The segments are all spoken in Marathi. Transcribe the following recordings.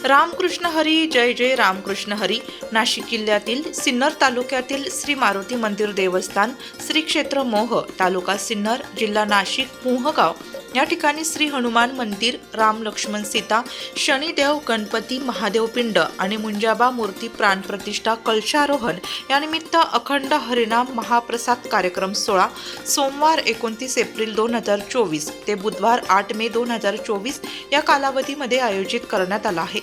रामकृष्ण हरी, जय जय रामकृष्ण हरी. नाशिक जिल्ह्यातील सिन्नर तालुक्यातील श्री मारुती मंदिर देवस्थान, श्री क्षेत्र मोह, तालुका सिन्नर, जिल्हा नाशिक, मोहगाव या ठिकाणी श्री हनुमान मंदिर, राम लक्ष्मण सीता, शनिदेव, गणपती, महादेव पिंड आणि मुंजाबा मूर्ती प्राणप्रतिष्ठा कलशारोहण यानिमित्त अखंड हरिनाम महाप्रसाद कार्यक्रम सोहळा सोमवार 29 एप्रिल 2024 ते बुधवार 8 मे 2024 या कालावधीमध्ये आयोजित करण्यात आला आहे.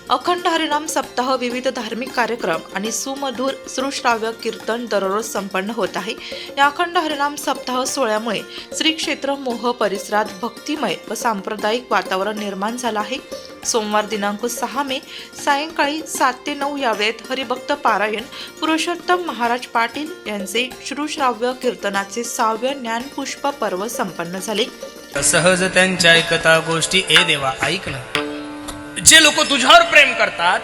अखंड हरिनाम सप्ताह, विविध धार्मिक कार्यक्रम आणि सुमधुर श्रुश्राव्य कीर्तन दररोज संपन्न होत आहे. या अखंड हरिनाम सप्ताह सोहळ्यामुळे श्री क्षेत्र मोह परिसरात भक्तिमय व सांप्रदायिक वातावरण निर्माण झालं आहे. सोमवार दिनांक 6 मे सायंकाळी 7 ते 9 या वेळेत हरिभक्त पारायण पुरुषोत्तम महाराज पाटील यांचे श्रुश्राव्य कीर्तनाचे 6वे ज्ञानपुष्प पर्व संपन्न झाले. सहज त्यांच्या ऐकता गोष्टी ए देवा ऐक ना. जे लोक तुझ्यावर प्रेम करतात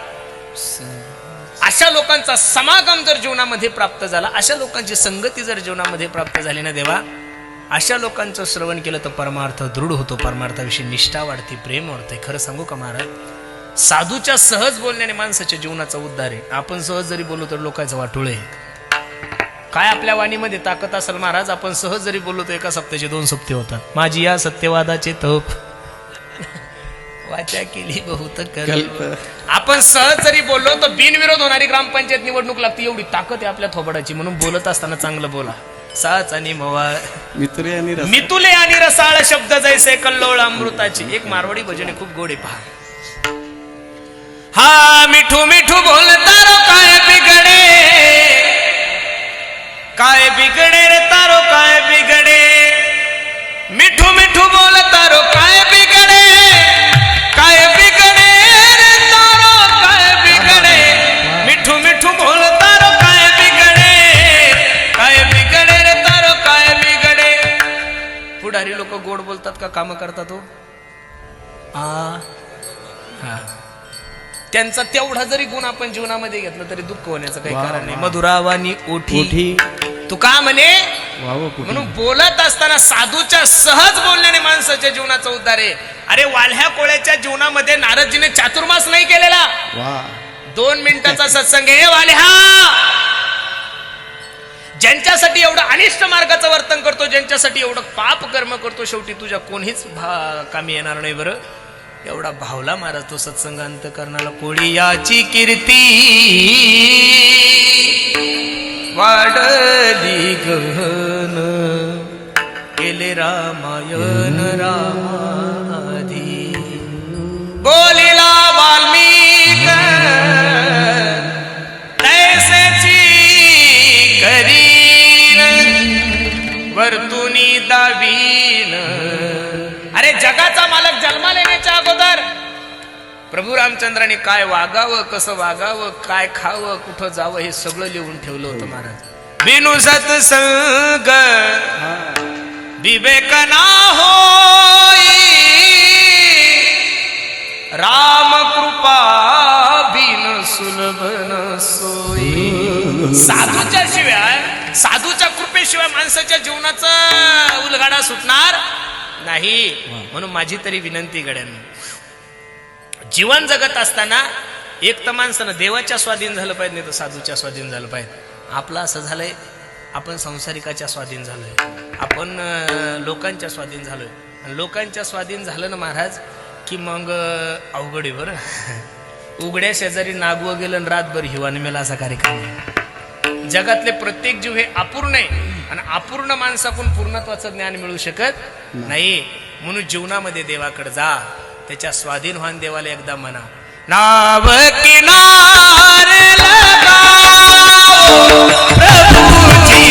अशा लोकांचा समागम जर जीवनामध्ये प्राप्त झाला, अशा लोकांची संगती जर जीवनामध्ये प्राप्त झाली ना देवा, अशा लोकांचं श्रवण केलं तर परमार्थ दृढ होतो, परमार्थाविषयी निष्ठा वाढते, प्रेम वाढते. खरं सांगू का महाराज, साधूच्या सहज बोलण्याने माणसाच्या जीवनाचा उद्धार आहे. आपण सहज जरी बोललो तर लोकांचं वाटोळ आहे. काय आपल्या वाणीमध्ये ताकद असेल महाराज, आपण सहज जरी बोललो तर एका सप्त्याचे 2 सप्ते होतात. माझी या सत्यवादाचे तप वाचा केली बहुत कल्प. आपण सहज जरी बोललो तर बिनविरोध होणारी ग्रामपंचायत निवडणूक लागते, एवढी ताकद आहे आपल्या थोबडाची. म्हणून बोलत असताना चांगलं बोला. साच आणि मवाळ मितुले आणि रसाळ शब्द जैसे कल्लोळ अमृताची. एक मारवाडी भजन खूप गोड आहे पहा. हा मिठू मिठू बोलता रो काय बिगडे, काय बिगडे रे तारो काय बिगडे. मिठू मिठू बोलता रो काय बिगडे, काय बिगडे रे तारो काय बिगडे. मिठू मिठू बोलता रो काय बिगडे, काय बिगडे रे तारो काय बिगडे. पुढारी लोक गोड बोलतात का काम करतात हो? त्यांचा तेवढा जरी गुण आपण जीवनामध्ये घेतला तरी दुःख होण्याचं काही कारण नाही. मधुरावानी ओठी तू का म्हणे, म्हणून बोलत असताना साधूच्या सहज बोलण्याने माणसाच्या जीवनाचा उद्धार आहे. अरे वाल्ह्या कोळ्याच्या जीवनामध्ये नारदजीने चातुर्मास नाही केलेला. 2 मिनिटाचा सत्संग आहे वाल्ह्या. ज्यांच्यासाठी एवढं अनिष्ट मार्गाचं वर्तन करतो, ज्यांच्यासाठी एवढं पाप कर्म करतो, शेवटी तुझ्या कोणीच कामी येणार नाही. बरं एवढा भावला महाराज तो सत्संग अंतकरणाला. कोळी याची कीर्ती वाढली गहन, केले रामायण रामाधी. बोलिला वाल्मिक तैसेची करीन, वर्तुनी दावीन. अरे जगाचा मालक जन्माला येण्याच्या अगोदर प्रभू रामचंद्राने काय वागावं, कसं वागावं, काय खावं, कुठं जावं हे सगळं लिहून ठेवलं होतं महाराज. बिनु सत्संग विवेक ना होई, राम कृपा बिन सुलभ न सोई. साधूच्या शिवाय, साधूच्या कृपेशिवाय माणसाच्या जीवनाचा उलगाडा सुटणार नाही. म्हणून माझी तरी विनंती गड्यांना, जीवन जगत असताना एक तर माणसानं देवाच्या स्वाधीन झालं पाहिजे, नाही तर साधूच्या स्वाधीन झालं पाहिजे. आपलं असं झालंय, आपण संसारिकाच्या स्वाधीन झालोय, आपण लोकांच्या स्वाधीन झालोय. आणि लोकांच्या स्वाधीन झालं ना महाराज की मग अवघड आहे. बरं उघड्या शेजारी नागवं गेलं आणि रातभर हिवाने मेला असा कार्यक्रम आहे. जगातले प्रत्येक जीव हे अपूर्ण आहे आणि अपूर्ण माणसाकडून पूर्णत्वाचं ज्ञान मिळू शकत नाही. म्हणून जीवनामध्ये देवाकडे जा, त्याच्या स्वाधीन व्हान देवाला एकदा म्हणा. नाव किनारे लगाओ प्रभुजी,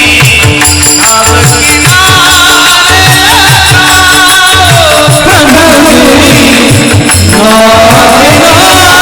नाव किनारे लगाओ प्रभुजी, नाव किनारे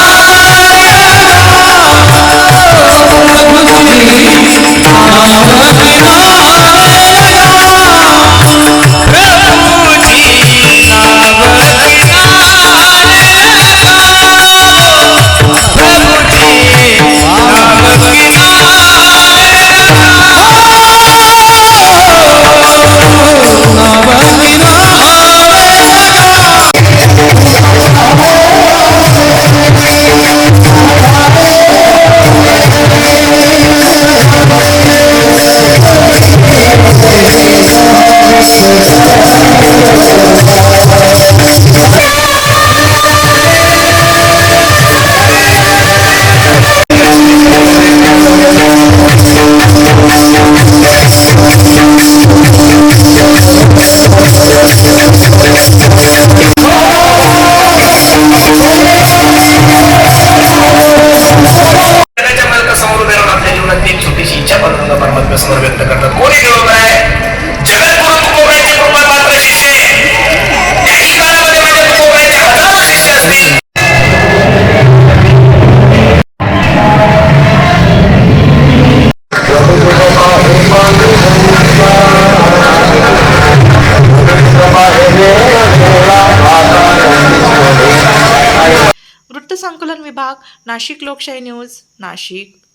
वृत्तसंकलन विभाग, नाशिक लोकशाही न्यूज, नाशिक.